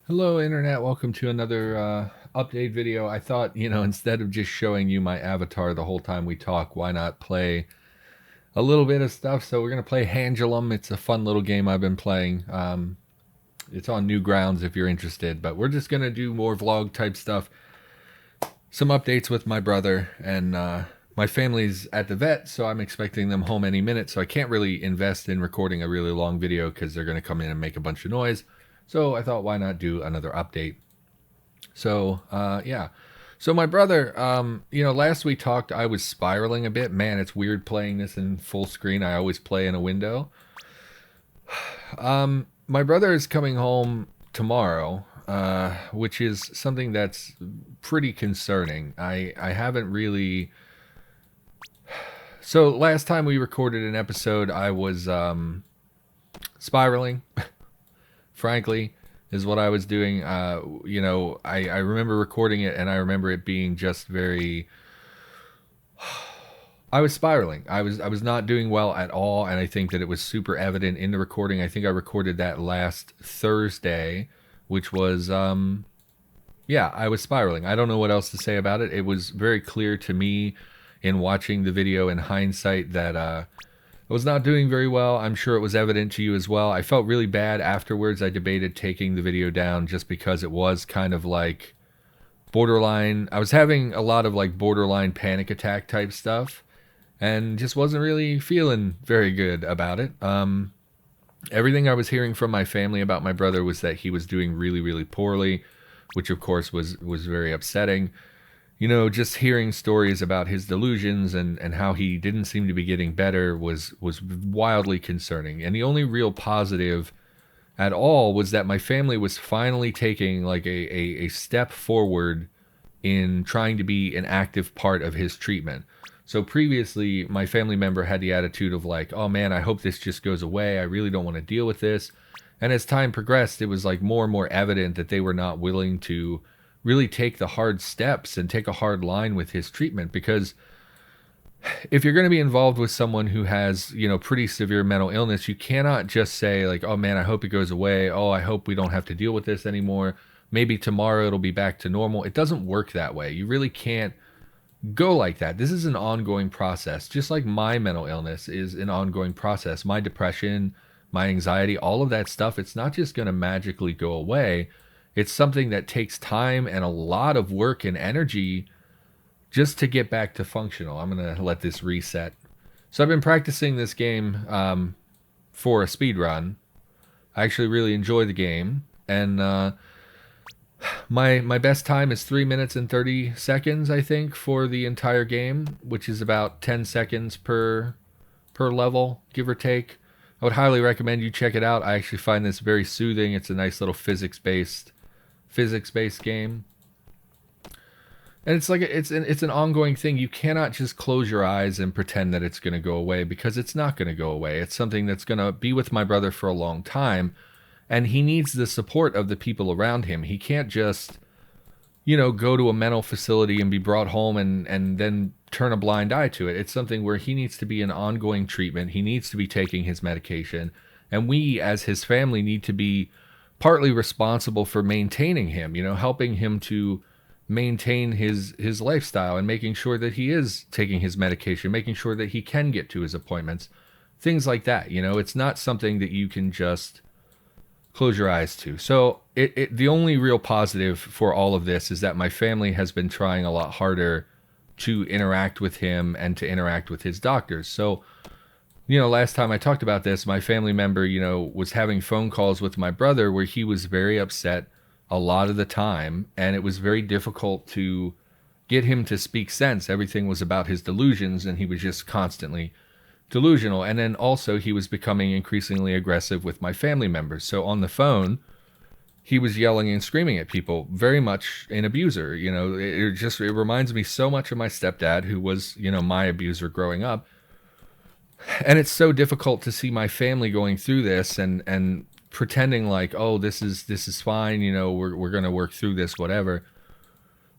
Hello, Internet. Welcome to another update video. I thought, instead of just showing you my avatar the whole time we talk, why not play a little bit of stuff? So we're going to play Handulum. It's a fun little game I've been playing. It's on Newgrounds if you're interested, but we're just going to do more vlog type stuff. Some updates with my brother, and my family's at the vet, so I'm expecting them home any minute, so I can't really invest in recording a really long video because they're going to come in and make a bunch of noise. So I thought, why not do another update? So, yeah. So my brother, last we talked, I was spiraling a bit. Man, it's weird playing this in full screen. I always play in a window. My brother is coming home tomorrow, which is something that's pretty concerning. I haven't really. So last time we recorded an episode, I was spiraling. Frankly, is what I was doing. I remember recording it, and I remember it being just very. I was spiraling. I was not doing well at all, and I think that it was super evident in the recording. I think I recorded that last Thursday, which was yeah, I was spiraling. I don't know what else to say about it. It was very clear to me in watching the video in hindsight that I was not doing very well. I'm sure it was evident to you as well. I felt really bad afterwards. I debated taking the video down just because it was kind of like borderline. I was having a lot of like borderline panic attack type stuff and just wasn't really feeling very good about it. Everything I was hearing from my family about my brother was that he was doing really, really poorly, which of course was very upsetting. Just hearing stories about his delusions and how he didn't seem to be getting better was wildly concerning. And the only real positive at all was that my family was finally taking like a step forward in trying to be an active part of his treatment. So previously, my family member had the attitude of like, oh man, I hope this just goes away. I really don't want to deal with this. And as time progressed, it was like more and more evident that they were not willing to really take the hard steps and take a hard line with his treatment, because if you're going to be involved with someone who has, pretty severe mental illness, you cannot just say like, oh man, I hope it goes away. Oh, I hope we don't have to deal with this anymore. Maybe tomorrow it'll be back to normal. It doesn't work that way. You really can't go like that. This is an ongoing process, just like my mental illness is an ongoing process. My depression, my anxiety, all of that stuff, it's not just going to magically go away. It's something that takes time and a lot of work and energy just to get back to functional. I'm going to let this reset. So I've been practicing this game for a speed run. I actually really enjoy the game. And my best time is 3 minutes and 30 seconds, I think, for the entire game, which is about 10 seconds per level, give or take. I would highly recommend you check it out. I actually find this very soothing. It's a nice little physics-based game, and it's like it's an ongoing thing. You cannot just close your eyes and pretend that it's going to go away, because it's not going to go away. It's something that's going to be with my brother for a long time, and he needs the support of the people around him. He can't just go to a mental facility and be brought home and then turn a blind eye to it. It's something where he needs to be in ongoing treatment. He needs to be taking his medication, and we as his family need to be partly responsible for maintaining him, helping him to maintain his lifestyle and making sure that he is taking his medication, making sure that he can get to his appointments, things like that. It's not something that you can just close your eyes to. So the only real positive for all of this is that my family has been trying a lot harder to interact with him and to interact with his doctors. So last time I talked about this, my family member, was having phone calls with my brother where he was very upset a lot of the time, and it was very difficult to get him to speak sense. Everything was about his delusions, and he was just constantly delusional. And then also he was becoming increasingly aggressive with my family members. So on the phone, he was yelling and screaming at people, very much an abuser. It reminds me so much of my stepdad, who was, my abuser growing up. And it's so difficult to see my family going through this and pretending like, oh, this is fine, we're going to work through this, whatever.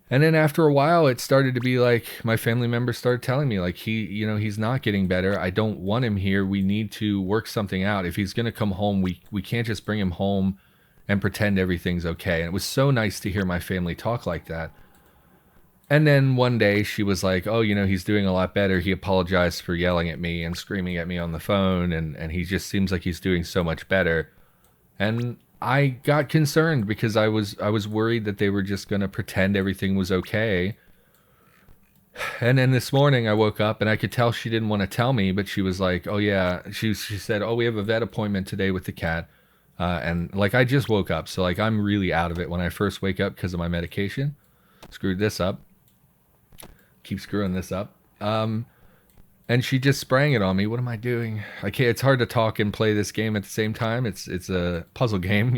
And then after a while, it started to be like my family members started telling me like, he's not getting better. I don't want him here. We need to work something out. If he's going to come home, we can't just bring him home and pretend everything's okay. And it was so nice to hear my family talk like that. And then one day she was like, oh, he's doing a lot better. He apologized for yelling at me and screaming at me on the phone, and he just seems like he's doing so much better. And I got concerned because I was worried that they were just going to pretend everything was okay. And then this morning I woke up and I could tell she didn't want to tell me, but she was like, "Oh yeah," she said, "Oh, we have a vet appointment today with the cat," and like I just woke up, so like I'm really out of it when I first wake up because of my medication. Screwed this up. Keep screwing this up. And she just sprang it on me. What am I doing? I can't. It's hard to talk and play this game at the same time. It's a puzzle game.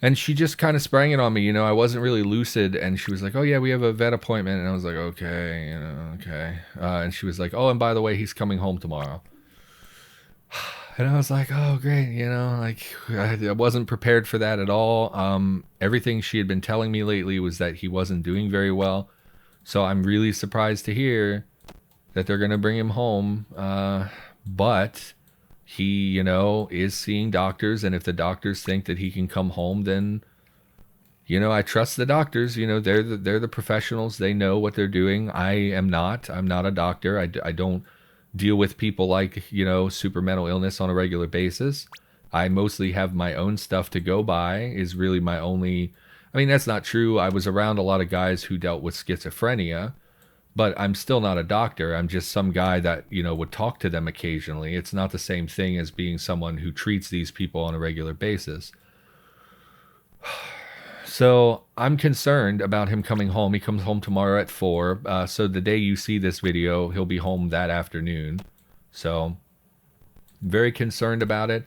And she just kind of sprang it on me. I wasn't really lucid, and she was like, "Oh yeah, we have a vet appointment," and I was like, "Okay, okay." And she was like, "Oh, and by the way, he's coming home tomorrow." And I was like, "Oh great," like I wasn't prepared for that at all. Everything she had been telling me lately was that he wasn't doing very well, so I'm really surprised to hear that they're gonna bring him home. But he, is seeing doctors, and if the doctors think that he can come home, then, I trust the doctors. They're the professionals. They know what they're doing. I am not. I'm not a doctor. I don't deal with people like, super mental illness on a regular basis. I mostly have my own stuff to go by, is really my only. I mean, that's not true. I was around a lot of guys who dealt with schizophrenia, but I'm still not a doctor. I'm just some guy that, would talk to them occasionally. It's not the same thing as being someone who treats these people on a regular basis. So I'm concerned about him coming home. He comes home tomorrow at 4. So the day you see this video, he'll be home that afternoon. So very concerned about it.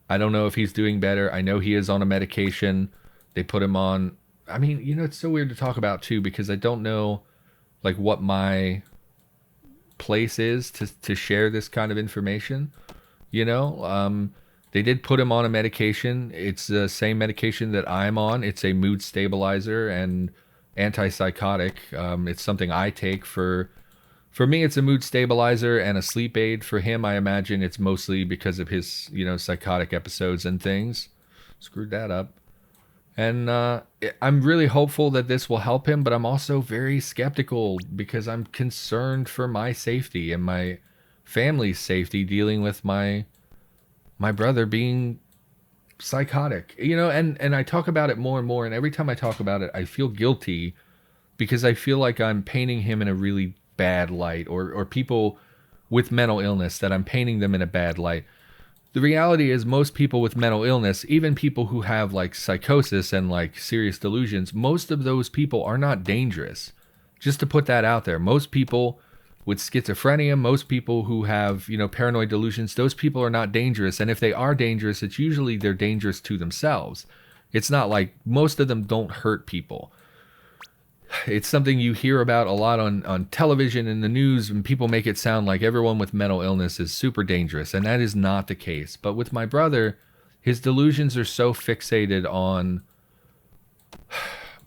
I don't know if he's doing better. I know he is on a medication. They put him on. I mean, it's so weird to talk about too, because I don't know like what my place is to share this kind of information. They did put him on a medication. It's the same medication that I'm on. It's a mood stabilizer and antipsychotic. It's something I take for me. It's a mood stabilizer and a sleep aid. For him, I imagine it's mostly because of his psychotic episodes and things. Screwed that up. And I'm really hopeful that this will help him, but I'm also very skeptical because I'm concerned for my safety and my family's safety dealing with my brother being psychotic. And I talk about it more and more, and every time I talk about it, I feel guilty because I feel like I'm painting him in a really bad light, or people with mental illness, that I'm painting them in a bad light. The reality is most people with mental illness, even people who have like psychosis and like serious delusions, most of those people are not dangerous. Just to put that out there, most people with schizophrenia, most people who have, paranoid delusions, those people are not dangerous. And if they are dangerous, it's usually they're dangerous to themselves. It's not like most of them don't hurt people. It's something you hear about a lot on television and the news, and people make it sound like everyone with mental illness is super dangerous, and that is not the case. But with my brother, his delusions are so fixated on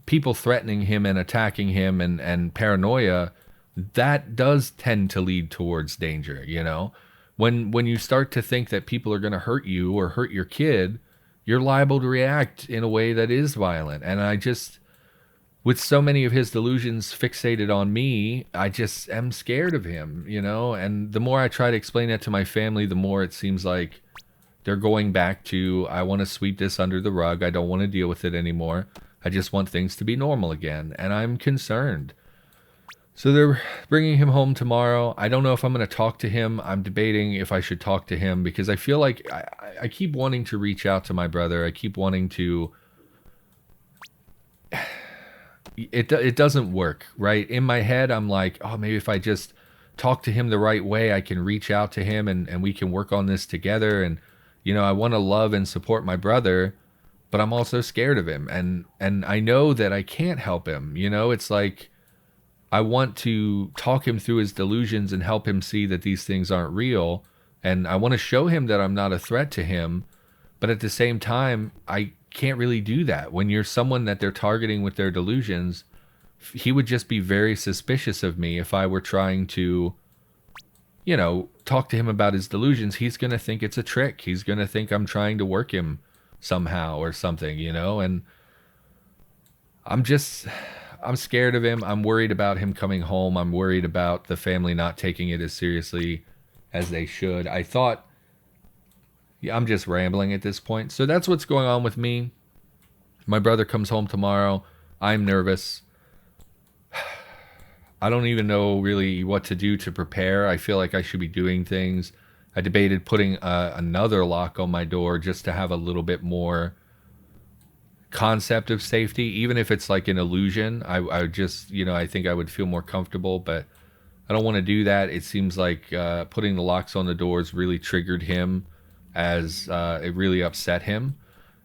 people threatening him and attacking him and paranoia, that does tend to lead towards danger, When you start to think that people are going to hurt you or hurt your kid, you're liable to react in a way that is violent. And I just, with so many of his delusions fixated on me, I just am scared of him, And the more I try to explain that to my family, the more it seems like they're going back to, I want to sweep this under the rug. I don't want to deal with it anymore. I just want things to be normal again. And I'm concerned. So they're bringing him home tomorrow. I don't know if I'm going to talk to him. I'm debating if I should talk to him because I feel like I keep wanting to reach out to my brother. I keep wanting to... It doesn't work, right? In my head, I'm like, oh, maybe if I just talk to him the right way, I can reach out to him and we can work on this together. And, I want to love and support my brother, but I'm also scared of him. And I know that I can't help him. It's like I want to talk him through his delusions and help him see that these things aren't real. And I want to show him that I'm not a threat to him. But at the same time, I can't really do that. When you're someone that they're targeting with their delusions, he would just be very suspicious of me if I were trying to, talk to him about his delusions. He's going to think it's a trick. He's going to think I'm trying to work him somehow or something, you know? And I'm just, I'm scared of him. I'm worried about him coming home. I'm worried about the family not taking it as seriously as they should. I thought, yeah, I'm just rambling at this point. So that's what's going on with me. My brother comes home tomorrow. I'm nervous. I don't even know really what to do to prepare. I feel like I should be doing things. I debated putting another lock on my door just to have a little bit more concept of safety, even if it's like an illusion. I would just, you know, I think I would feel more comfortable, but I don't want to do that. It seems like putting the locks on the doors really triggered him, as it really upset him.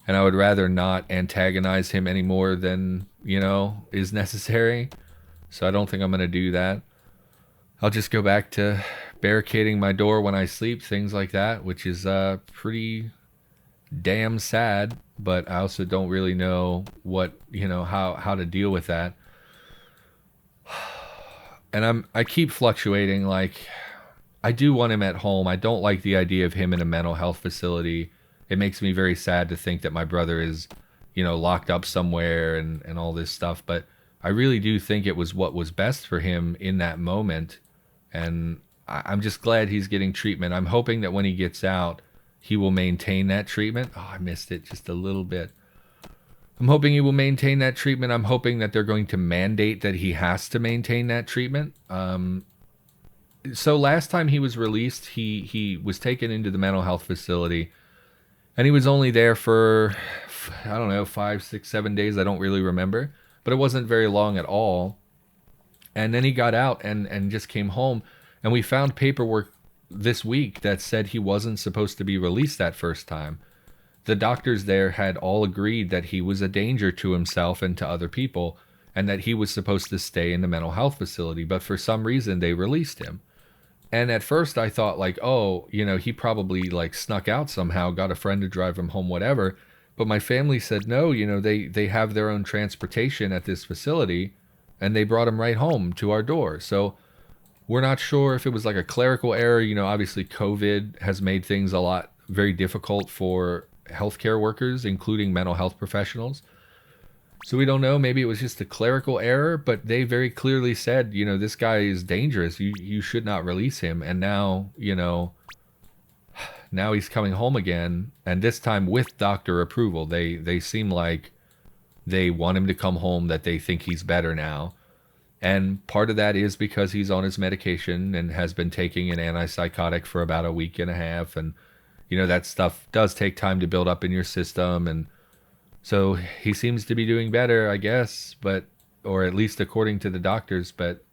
And I would rather not antagonize him any more than, you know, is necessary. So I don't think I'm going to do that. I'll just go back to barricading my door when I sleep, things like that, which is pretty damn sad. But I also don't really know what, you know, how to deal with that. And I keep fluctuating. Like, I do want him at home. I don't like the idea of him in a mental health facility. It makes me very sad to think that my brother is, you know, locked up somewhere and all this stuff. But I really do think it was what was best for him in that moment. And I'm just glad he's getting treatment. I'm hoping that when he gets out, he will maintain that treatment. Oh, I missed it just a little bit. I'm hoping he will maintain that treatment. I'm hoping that they're going to mandate that he has to maintain that treatment. So last time he was released, he was taken into the mental health facility, and he was only there for, I don't know, 5, 6, 7 days. I don't really remember, but it wasn't very long at all. And then he got out and just came home, and we found paperwork this week that said he wasn't supposed to be released that first time. The doctors there had all agreed that he was a danger to himself and to other people, and that he was supposed to stay in the mental health facility, but for some reason they released him. And at first I thought, like, oh, you know, he probably like snuck out somehow, got a friend to drive him home, whatever. But my family said, no, you know, they have their own transportation at this facility, and they brought him right home to our door. So we're not sure if it was like a clerical error. You know, obviously COVID has made things a lot very difficult for healthcare workers, including mental health professionals. So we don't know. Maybe it was just a clerical error, but they very clearly said, you know, this guy is dangerous. You should not release him. And now, you know, now he's coming home again, and this time with doctor approval. They seem like they want him to come home, that they think he's better now. And part of that is because he's on his medication and has been taking an antipsychotic for about a week and a half. And, you know, that stuff does take time to build up in your system. And so he seems to be doing better, I guess, but, or at least according to the doctors, but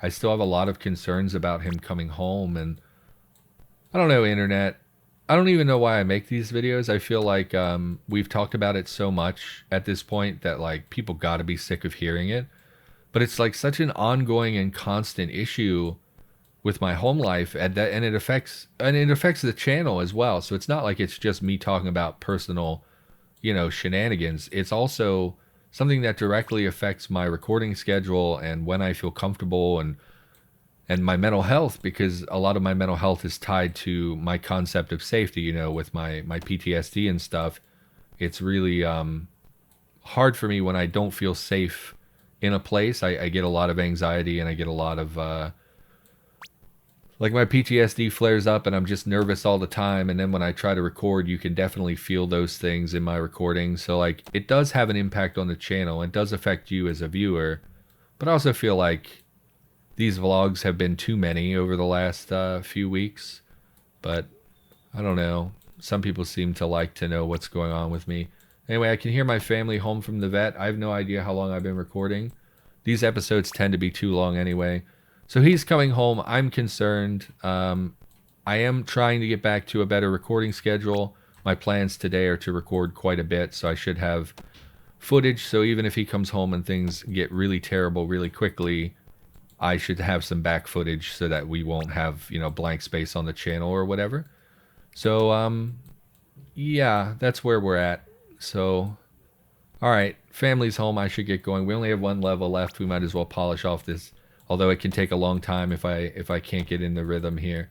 I still have a lot of concerns about him coming home. And I don't know, internet. I don't even know why I make these videos. I feel like we've talked about it so much at this point that like people got to be sick of hearing it. But it's like such an ongoing and constant issue with my home life, and it affects the channel as well. So it's not like it's just me talking about personal, you know, shenanigans. It's also something that directly affects my recording schedule and when I feel comfortable, and my mental health, because a lot of my mental health is tied to my concept of safety, you know, with my PTSD and stuff. It's really hard for me when I don't feel safe in a place. I get a lot of anxiety, and I get a lot of like my PTSD flares up and I'm just nervous all the time. And then when I try to record, you can definitely feel those things in my recording. So like it does have an impact on the channel. It does affect you as a viewer. But I also feel like these vlogs have been too many over the last few weeks. But I don't know. Some people seem to like to know what's going on with me. Anyway, I can hear my family home from the vet. I have no idea how long I've been recording. These episodes tend to be too long anyway. So he's coming home. I'm concerned. I am trying to get back to a better recording schedule. My plans today are to record quite a bit, so I should have footage. So even if he comes home and things get really terrible really quickly, I should have some back footage so that we won't have, you know, blank space on the channel or whatever. So, yeah, that's where we're at. So, all right, family's home. I should get going. We only have one level left. We might as well polish off this, although it can take a long time if I can't get in the rhythm here.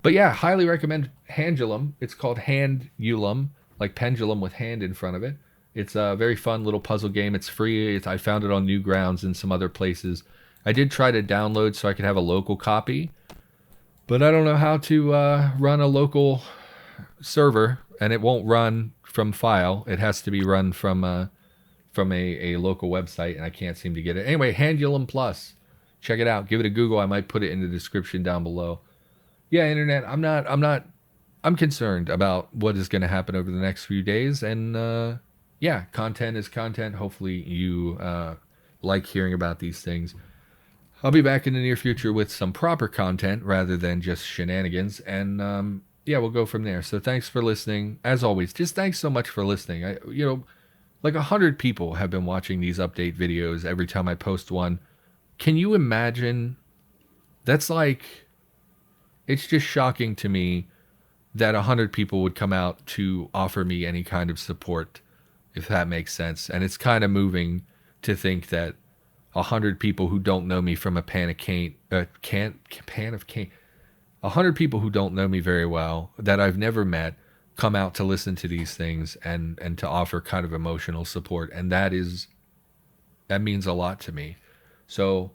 But yeah, highly recommend Handulum. It's called Handulum. like Pendulum with hand in front of it. It's a very fun little puzzle game. It's free. I found it on Newgrounds and some other places. I did try to download so I could have a local copy, but I don't know how to run a local server, and it won't run from file. It has to be run from a local website, and I can't seem to get it. Anyway, Handulum Plus. Check it out. Give it a Google. I might put it in the description down below. Yeah, internet. I'm concerned about what is going to happen over the next few days, and yeah, content is content. Hopefully you like hearing about these things. I'll be back in the near future with some proper content rather than just shenanigans, and yeah, we'll go from there. So thanks for listening. As always, just thanks so much for listening. Like 100 people have been watching these update videos every time I post one. Can you imagine? That's like, it's just shocking to me that 100 people would come out to offer me any kind of support, if that makes sense. And it's kind of moving to think that 100 people who don't know me from a pan of cane, pan of cane, 100 people who don't know me very well, that I've never met, come out to listen to these things and to offer kind of emotional support. And that means a lot to me. So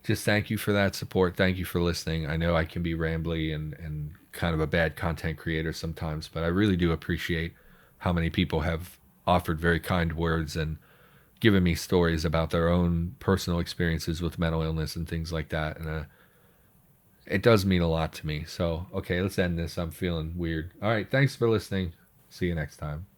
just thank you for that support. Thank you for listening. I know I can be rambly and kind of a bad content creator sometimes, but I really do appreciate how many people have offered very kind words and given me stories about their own personal experiences with mental illness and things like that. And it does mean a lot to me. So, okay, let's end this. I'm feeling weird. All right, thanks for listening. See you next time.